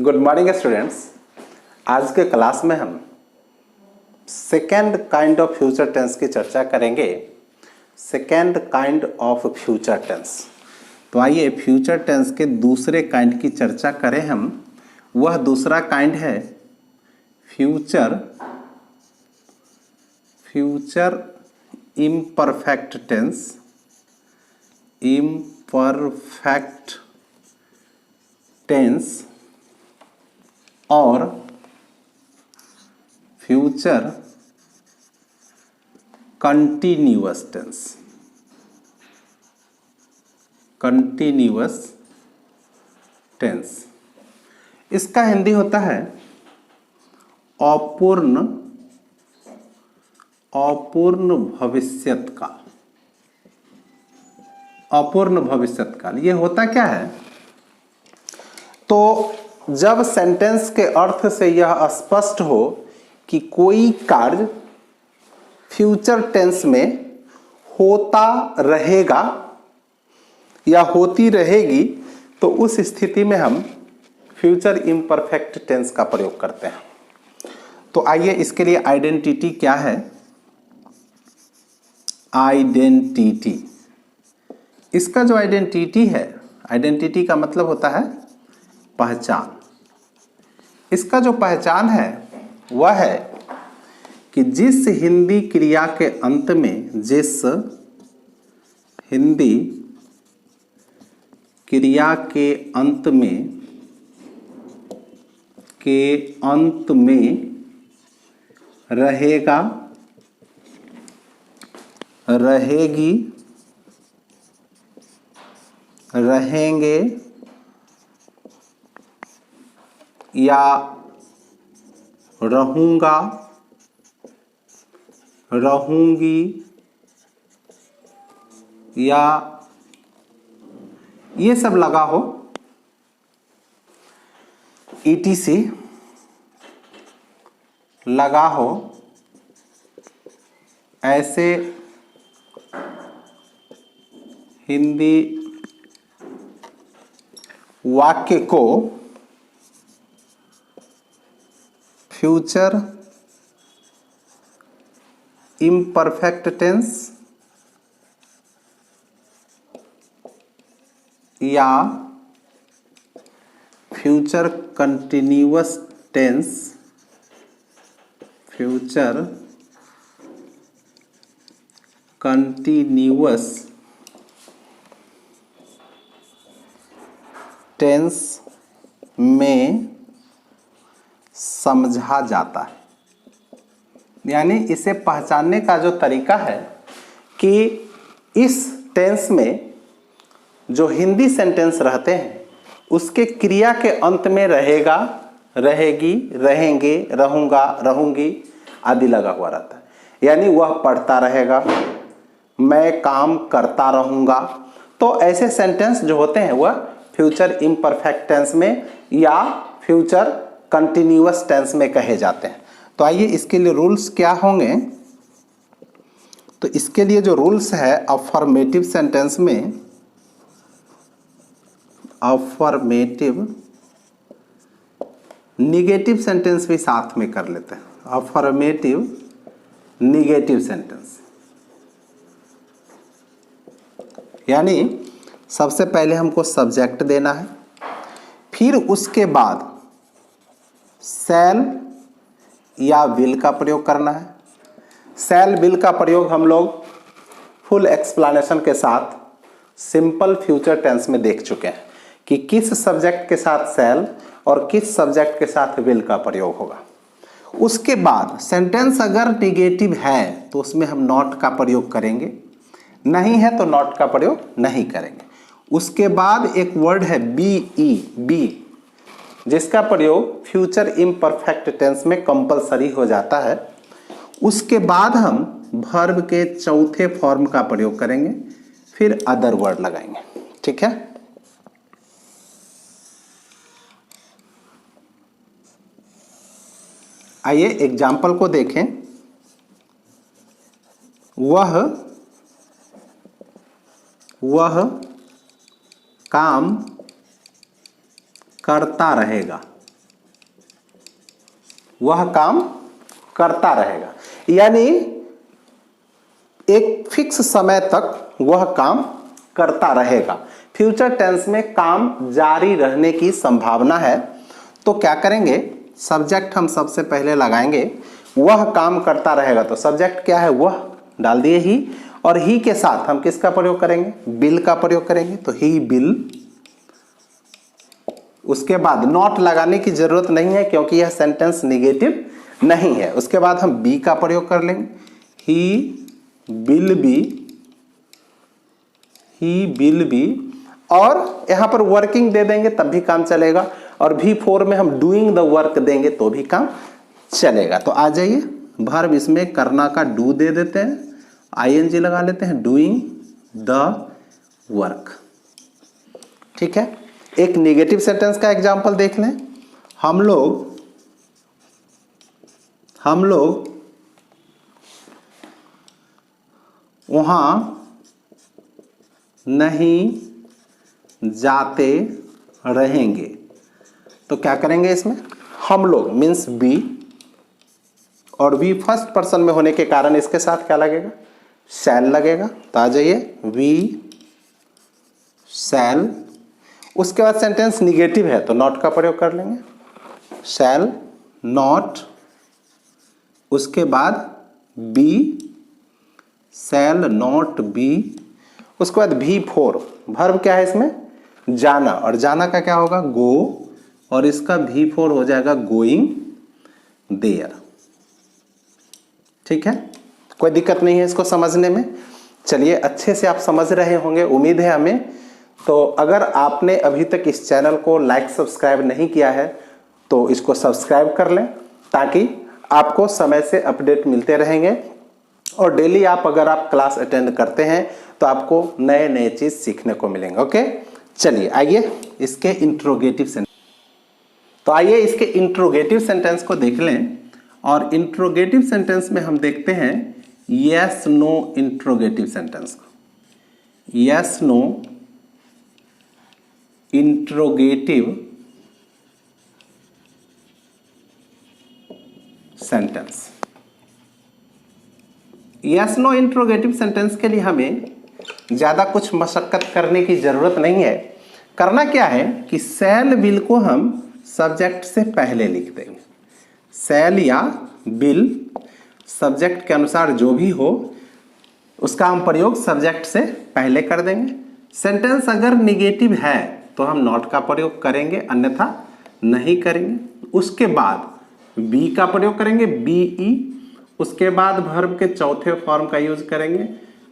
Good morning students. आज के class में हम second kind of future tense की चर्चा करेंगे। Second kind of future tense. तो आइए फ्यूचर टेंस के दूसरे काइंड की चर्चा करें हम। वह दूसरा काइंड है future imperfect tense. Imperfect tense और future continuous tense. Continuous tense इसका हिंदी होता है अपूर्ण भविष्यत काल। अपूर्ण भविष्यत काल ये होता क्या है? तो जब सेंटेंस के अर्थ से यह स्पष्ट हो कि कोई कार्य फ्यूचर टेंस में होता रहेगा या होती रहेगी, तो उस स्थिति में हम फ्यूचर इम्परफेक्ट टेंस का प्रयोग करते हैं। तो आइए इसके लिए आइडेंटिटी क्या है? आइडेंटिटी, इसका जो आइडेंटिटी है, आइडेंटिटी का मतलब होता है पहचान। इसका जो पहचान है वह है कि जिस हिंदी क्रिया के अंत में, जिस हिंदी क्रिया के अंत में रहेगा, रहेगी, रहेंगे या रहूंगा, रहूंगी या ये सब लगा हो, ETC लगा हो, ऐसे हिंदी वाक्य को फ्यूचर इम्परफेक्ट टेंस या future continuous tense, future continuous tense में समझा जाता है। यानी इसे पहचानने का जो तरीका है कि इस टेंस में जो हिंदी सेंटेंस रहते हैं उसके क्रिया के अंत में रहेगा, रहेगी, रहेंगे, रहूंगा, रहूंगी आदि लगा हुआ रहता है। यानी वह पढ़ता रहेगा, मैं काम करता रहूंगा। तो ऐसे सेंटेंस जो होते हैं वह फ्यूचर इम्परफेक्ट टेंस में या फ्यूचर कंटिन्यूअस टेंस में कहे जाते हैं। तो आइए इसके लिए रूल्स क्या होंगे। तो इसके लिए जो रूल्स है, अफर्मेटिव सेंटेंस में, अफर्मेटिव, निगेटिव सेंटेंस भी साथ में कर लेते हैं। अफर्मेटिव निगेटिव सेंटेंस यानी सबसे पहले हमको सब्जेक्ट देना है, फिर उसके बाद शैल या विल का प्रयोग करना है। शैल विल का प्रयोग हम लोग फुल एक्सप्लेनेशन के साथ सिंपल फ्यूचर टेंस में देख चुके हैं कि किस सब्जेक्ट के साथ शैल और किस सब्जेक्ट के साथ विल का प्रयोग होगा। उसके बाद सेंटेंस अगर निगेटिव है तो उसमें हम नॉट का प्रयोग करेंगे, नहीं है तो नॉट का प्रयोग नहीं करेंगे। उसके बाद एक वर्ड है बी, जिसका प्रयोग फ्यूचर इम्परफेक्ट टेंस में कंपलसरी हो जाता है। उसके बाद हम वर्ब के चौथे फॉर्म का प्रयोग करेंगे, फिर अदर वर्ड लगाएंगे। ठीक है? आइए एग्जाम्पल को देखें। वह काम करता रहेगा। वह काम करता रहेगा, यानी एक फिक्स समय तक वह काम करता रहेगा। फ्यूचर टेंस में काम जारी रहने की संभावना है। तो क्या करेंगे, सब्जेक्ट हम सबसे पहले लगाएंगे, वह काम करता रहेगा। तो सब्जेक्ट क्या है, वह डाल दिए ही, और ही के साथ हम किसका प्रयोग करेंगे, बिल का प्रयोग करेंगे। तो ही बिल, उसके बाद नॉट लगाने की जरूरत नहीं है क्योंकि यह सेंटेंस निगेटिव नहीं है। उसके बाद हम बी का प्रयोग कर लेंगे, ही बिल बी, ही बिल बी, और यहां पर वर्किंग दे देंगे तब भी काम चलेगा, और V4 में हम डूइंग द वर्क देंगे तो भी काम चलेगा। तो आ जाइए, वर्ब इसमें करना का डू दे देते हैं, ING लगा लेते हैं, डूइंग द वर्क। ठीक है, एक निगेटिव सेंटेंस का एग्जांपल देख लें। हम लोग वहां नहीं जाते रहेंगे। तो क्या करेंगे इसमें, हम लोग मीन्स बी, और बी फर्स्ट पर्सन में होने के कारण इसके साथ क्या लगेगा, शैल लगेगा। तो आ जाइए, वी शैल। उसके बाद सेंटेंस निगेटिव है तो नॉट का प्रयोग कर लेंगे, शैल नॉट। उसके बाद बी, शैल नॉट बी। उसके बाद V4, वर्ब क्या है इसमें, जाना, और जाना का क्या होगा, गो, और इसका V4 हो जाएगा गोइंग देयर। ठीक है, कोई दिक्कत नहीं है इसको समझने में। चलिए, अच्छे से आप समझ रहे होंगे, उम्मीद है हमें। तो अगर आपने अभी तक इस चैनल को लाइक सब्सक्राइब नहीं किया है तो इसको सब्सक्राइब कर लें, ताकि आपको समय से अपडेट मिलते रहेंगे, और डेली अगर आप क्लास अटेंड करते हैं तो आपको नए नए चीज सीखने को मिलेंगे। ओके, चलिए आइए इसके इंट्रोगेटिव सेंटेंस। तो आइए इसके इंट्रोगेटिव सेंटेंस को देख लें, और इंट्रोगेटिव सेंटेंस में हम देखते हैं यस नो इंट्रोगेटिव सेंटेंस को। Yes no interrogative sentence. Yes no interrogative sentence के लिए हमें ज्यादा कुछ मशक्कत करने की जरूरत नहीं है। करना क्या है कि शैल बिल को हम सब्जेक्ट से पहले लिख देंगे। शैल या बिल सब्जेक्ट के अनुसार जो भी हो उसका हम प्रयोग सब्जेक्ट से पहले कर देंगे। सेंटेंस अगर निगेटिव है तो हम नॉट का प्रयोग करेंगे, अन्यथा नहीं करेंगे। उसके बाद बी का प्रयोग करेंगे, BE। उसके बाद वर्ब के चौथे फॉर्म का यूज करेंगे,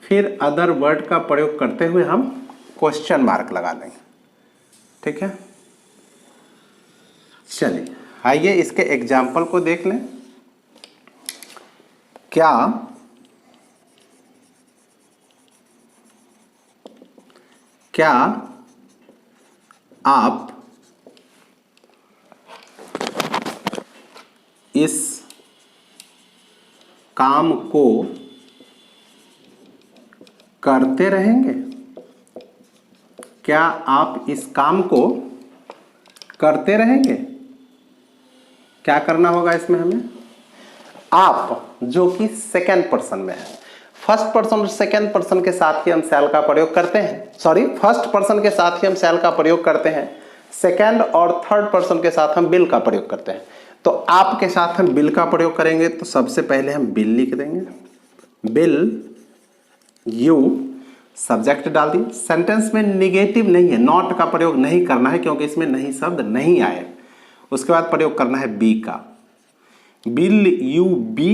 फिर अदर वर्ड का प्रयोग करते हुए हम क्वेश्चन मार्क लगा देंगे। ठीक है, चलिए आइए इसके एग्जाम्पल को देख लें। क्या आप इस काम को करते रहेंगे? क्या आप इस काम को करते रहेंगे? क्या करना होगा इसमें हमें, आप जो कि सेकेंड पर्सन में है। फर्स्ट पर्सन और सेकेंड पर्सन के साथ ही हम शैल का प्रयोग करते हैं, सॉरी फर्स्ट पर्सन के साथ ही हम शैल का प्रयोग करते हैं, सेकेंड और थर्ड पर्सन के साथ हम बिल का प्रयोग करते हैं। तो आप के साथ हम बिल का प्रयोग करेंगे, तो सबसे पहले हम बिल लिख देंगे, बिल यू, सब्जेक्ट डाल दी। सेंटेंस में निगेटिव नहीं है, नॉट का प्रयोग नहीं करना है क्योंकि इसमें नहीं शब्द नहीं आए। उसके बाद प्रयोग करना है बी का, बिल यू बी।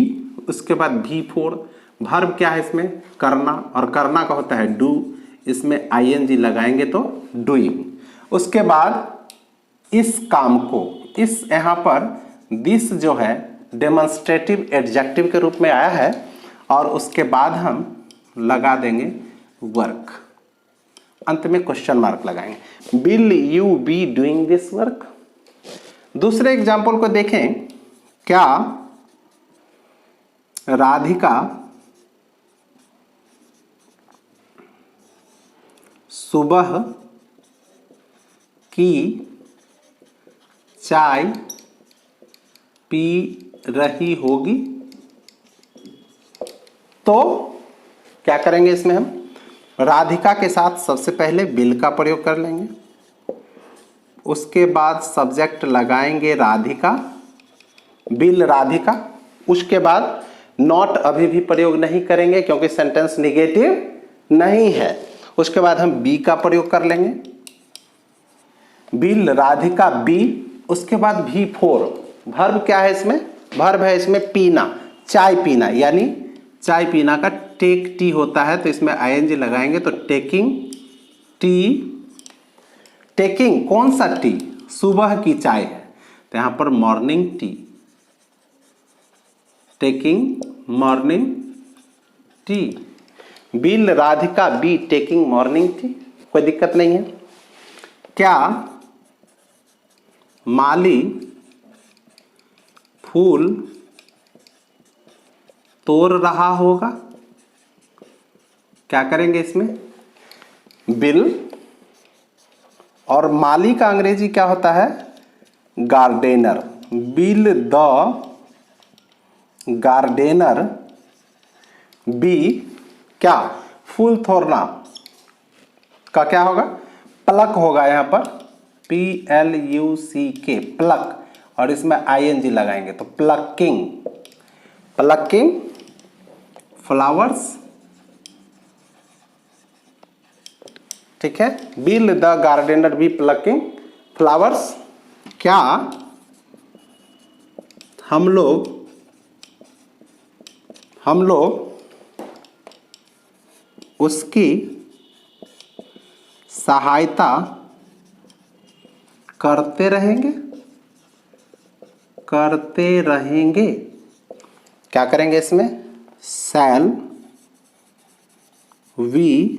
उसके बाद V4, वर्ब क्या है इसमें, करना, और करना का होता है डू, इसमें ING लगाएंगे तो डूइंग। उसके बाद इस काम को, इस यहाँ पर दिस जो है डेमोन्स्ट्रेटिव एडजेक्टिव के रूप में आया है, और उसके बाद हम लगा देंगे वर्क, अंत में क्वेश्चन मार्क लगाएंगे, will you be doing this work. दूसरे एग्जाम्पल को देखें, क्या राधिका सुबह की चाय पी रही होगी। तो क्या करेंगे इसमें हम राधिका के साथ सबसे पहले विल का प्रयोग कर लेंगे, उसके बाद सब्जेक्ट लगाएंगे राधिका, विल राधिका। उसके बाद नॉट अभी भी प्रयोग नहीं करेंगे क्योंकि सेंटेंस निगेटिव नहीं है। उसके बाद हम बी का प्रयोग कर लेंगे, विल राधिका बी। उसके बाद V4 वर्ब क्या है इसमें, वर्ब है इसमें पीना, चाय पीना, यानी चाय पीना का टेक टी होता है तो इसमें ING लगाएंगे तो टेकिंग टी। टेकिंग कौन सा टी, सुबह की चाय है तो यहां पर morning tea, taking morning tea. Will Radhika be taking morning tea, कोई दिक्कत नहीं है। क्या माली फूल तोड़ रहा होगा, क्या करेंगे इसमें बिल, और माली का अंग्रेजी क्या होता है gardener, Bill the gardener be क्या फूल तोड़ना का क्या होगा प्लक होगा, यहां पर PLUCK प्लक, और इसमें ING लगाएंगे तो प्लकिंग, प्लकिंग फ्लावर्स। ठीक है, Bill the gardener be plucking flowers. क्या हम लोग उसकी सहायता करते रहेंगे, करते रहेंगे। क्या करेंगे इसमें शैल वी,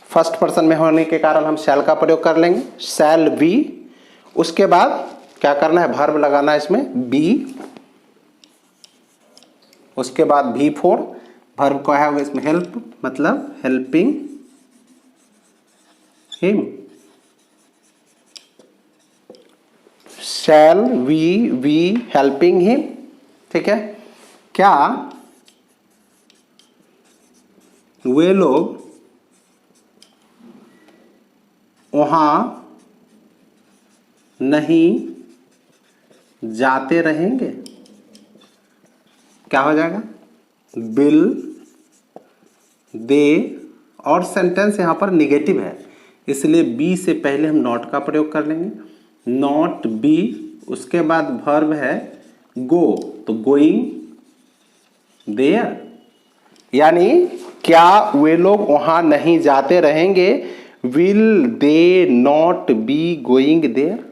फर्स्ट पर्सन में होने के कारण हम शैल का प्रयोग कर लेंगे, शैल वी। उसके बाद क्या करना है वर्ब लगाना है इसमें बी, उसके बाद V4 वर्ब क्या होगा इसमें हेल्प, मतलब helping him, shall we helping him. ठीक है, क्या वे लोग वहां नहीं जाते रहेंगे, क्या हो जाएगा बिल दे, और सेंटेंस यहां पर निगेटिव है इसलिए बी से पहले हम नॉट का प्रयोग कर लेंगे, नॉट बी। उसके बाद वर्ब है गो तो गोइंग देयर, यानी क्या वे लोग वहां नहीं जाते रहेंगे, will they not be going there.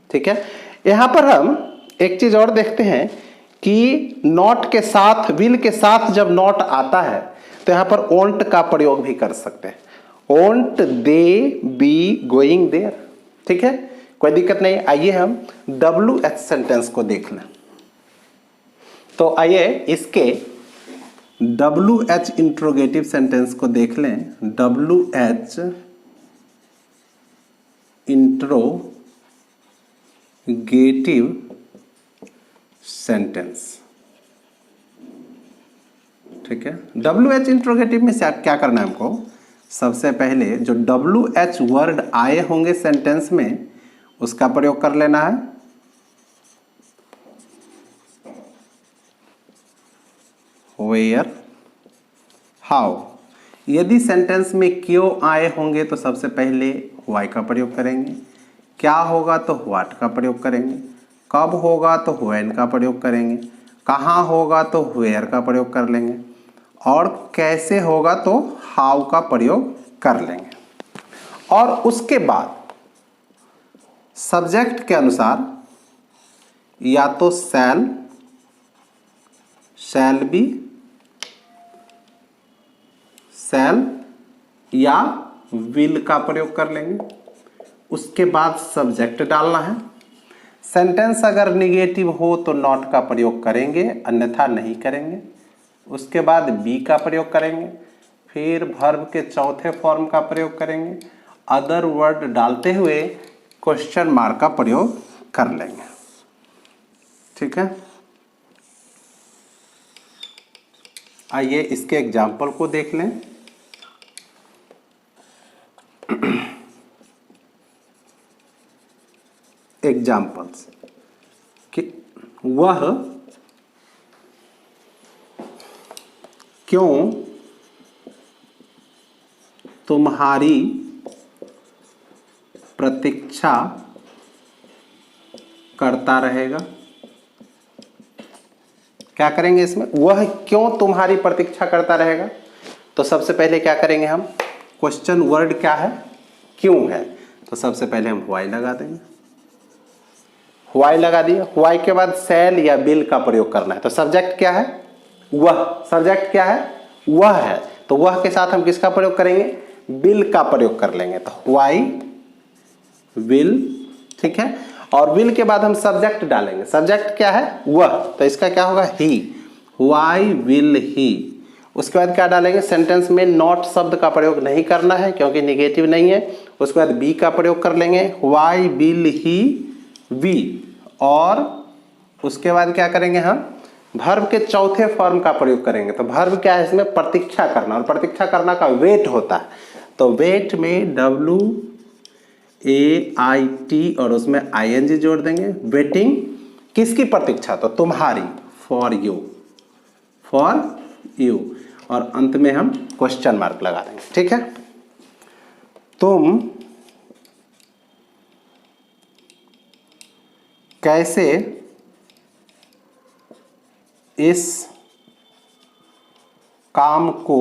ठीक है, यहां पर हम एक चीज और देखते हैं कि नॉट के साथ विल के साथ जब नॉट आता है तो यहां पर ओंट का प्रयोग भी कर सकते हैं, ओंट दे बी गोइंग देयर। ठीक है, कोई दिक्कत नहीं। आइए हम WH सेंटेंस को देख लें। तो आइए इसके WH इंट्रोगेटिव सेंटेंस को देख लें। WH interrogative sentence. ठीक है, WH इंट्रोगेटिव में से क्या करना है हमको, सबसे पहले जो WH वर्ड आए होंगे सेंटेंस में उसका प्रयोग कर लेना है। Where, how. यदि सेंटेंस में क्यों आए होंगे तो सबसे पहले वाई का प्रयोग करेंगे, क्या होगा तो व्हाट का प्रयोग करेंगे, कब होगा तो व्हेन का प्रयोग करेंगे, कहाँ होगा तो वेयर का प्रयोग कर लेंगे, और कैसे होगा तो हाउ का प्रयोग कर लेंगे। और उसके बाद सब्जेक्ट के अनुसार या तो शैल, शैल बी, शैल या विल का प्रयोग कर लेंगे। उसके बाद सब्जेक्ट डालना है। सेंटेंस अगर निगेटिव हो तो नॉट का प्रयोग करेंगे, अन्यथा नहीं करेंगे। उसके बाद बी का प्रयोग करेंगे, फिर वर्ब के चौथे फॉर्म का प्रयोग करेंगे, अदर वर्ड डालते हुए क्वेश्चन मार्क का प्रयोग कर लेंगे। ठीक है, आइए इसके एग्जाम्पल को देख लें। एग्जाम्पल्स कि वह क्यों तुम्हारी प्रतीक्षा करता रहेगा। क्या करेंगे इसमें, वह क्यों तुम्हारी प्रतीक्षा करता रहेगा। तो सबसे पहले क्या करेंगे हम, क्वेश्चन वर्ड क्या है, क्यों है, तो सबसे पहले हम व्हाई लगा देंगे। व्हाई लगा दिया, व्हाई के बाद शैल या विल का प्रयोग करना है। तो सब्जेक्ट क्या है, वह, सब्जेक्ट क्या है, वह है, तो वह के साथ हम किसका प्रयोग करेंगे, विल का प्रयोग कर लेंगे। तो व्हाई विल, ठीक है, और विल के बाद हम सब्जेक्ट डालेंगे। सब्जेक्ट क्या है, वह, तो इसका क्या होगा, ही, व्हाई विल ही। उसके बाद क्या डालेंगे, सेंटेंस में नॉट शब्द का प्रयोग नहीं करना है क्योंकि निगेटिव नहीं है। उसके बाद बी का प्रयोग कर लेंगे, व्हाई विल ही वी, और उसके बाद क्या करेंगे हम, वर्ब के चौथे फॉर्म का प्रयोग करेंगे। तो वर्ब क्या है इसमें, प्रतीक्षा करना, और प्रतीक्षा करना का वेट होता है। तो वेट में WAIT और उसमें ING जोड़ देंगे। वेटिंग किसकी प्रतीक्षा, तो तुम्हारी, फॉर यू, फॉर यू, और अंत में हम क्वेश्चन मार्क लगा देंगे। ठीक है, तुम कैसे इस काम को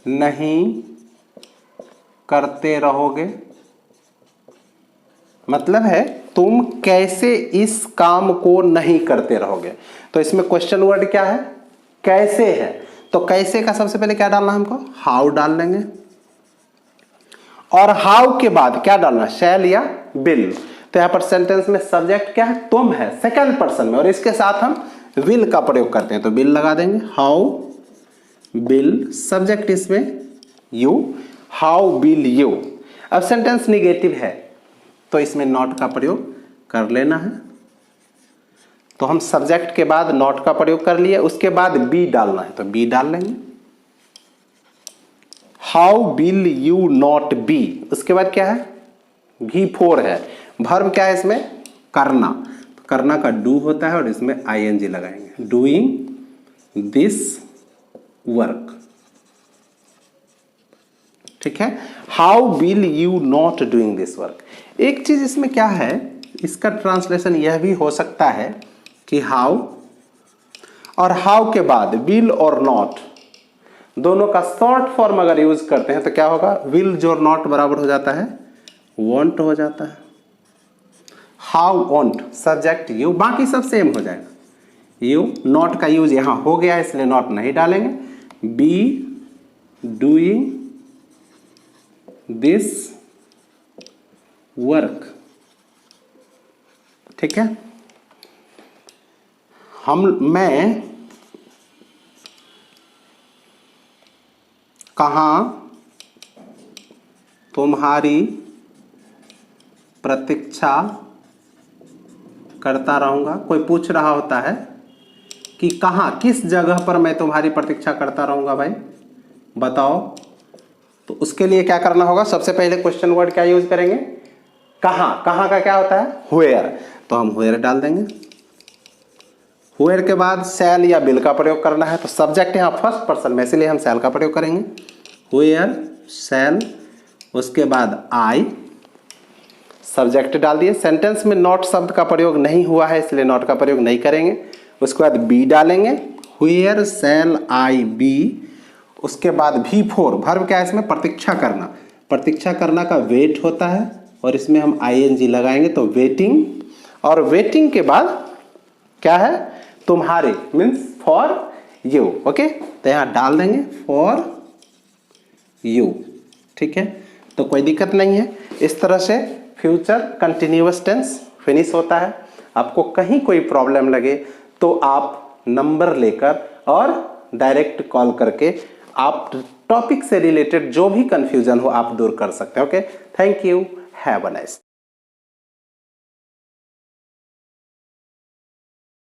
नहीं करते रहोगे। मतलब है तुम कैसे इस काम को नहीं करते रहोगे। तो इसमें क्वेश्चन वर्ड क्या है, कैसे है। तो कैसे का सबसे पहले क्या डालना है हमको, हाउ डाल लेंगे, और हाउ के बाद क्या डालना, शैल या विल। तो यहां पर सेंटेंस में सब्जेक्ट क्या है, तुम है, सेकंड पर्सन में, और इसके साथ हम विल का प्रयोग करते हैं। तो विल लगा देंगे, हाउ विल, सब्जेक्ट इसमें यू, हाउ विल यू। अब सेंटेंस निगेटिव है तो इसमें नॉट का प्रयोग कर लेना है। तो हम सब्जेक्ट के बाद नॉट का प्रयोग कर लिए, उसके बाद बी डालना है, तो बी डाल लेंगे, how will you not be. उसके बाद क्या है, V4 है, वर्ब क्या है इसमें, करना, तो करना का डू होता है और इसमें ING लगाएंगे, डूइंग दिस वर्क। ठीक है, how will you not doing this work. एक चीज इसमें क्या है, इसका ट्रांसलेशन यह भी हो सकता है कि हाउ, और हाउ के बाद विल और नॉट दोनों का शॉर्ट फॉर्म अगर यूज करते हैं तो क्या होगा, विल जो नॉट बराबर हो जाता है वॉन्ट हो जाता है। हाउ वॉन्ट, सब्जेक्ट यू, बाकी सब सेम हो जाएगा। यू, नॉट का यूज यहां हो गया है इसलिए नॉट नहीं डालेंगे। Be doing this work. ठीक है, मैं कहां तुम्हारी प्रतीक्षा करता रहूंगा। कोई पूछ रहा होता है कि कहां, किस जगह पर मैं तुम्हारी प्रतीक्षा करता रहूंगा, भाई बताओ। तो उसके लिए क्या करना होगा, सबसे पहले क्वेश्चन वर्ड क्या यूज करेंगे, कहां। कहां का क्या होता है, व्हेयर, तो हम व्हेयर डाल देंगे। व्हेयर के बाद शैल या विल का प्रयोग करना है। तो सब्जेक्ट यहाँ फर्स्ट पर्सन में, इसलिए हम शैल का प्रयोग करेंगे, व्हेयर शैल। उसके बाद आई, सब्जेक्ट डाल दिए। सेंटेंस में नॉट शब्द का प्रयोग नहीं हुआ है इसलिए नॉट का प्रयोग नहीं करेंगे। उसके बाद बी डालेंगे, व्हेयर शैल आई बी। उसके बाद V4, वर्ब क्या है इसमें, प्रतीक्षा करना। प्रतीक्षा करना का वेट होता है और इसमें हम ING लगाएंगे, तो वेटिंग। और वेटिंग के बाद क्या है, तुम्हारे, मीन्स फॉर यू। ओके, तो यहाँ डाल देंगे फॉर यू। ठीक है, तो कोई दिक्कत नहीं है। इस तरह से फ्यूचर कंटिन्यूअस टेंस फिनिश होता है। आपको कहीं कोई प्रॉब्लम लगे तो आप नंबर लेकर और डायरेक्ट कॉल करके आप टॉपिक से रिलेटेड जो भी कंफ्यूजन हो आप दूर कर सकते हैं। Okay, thank you, have a nice.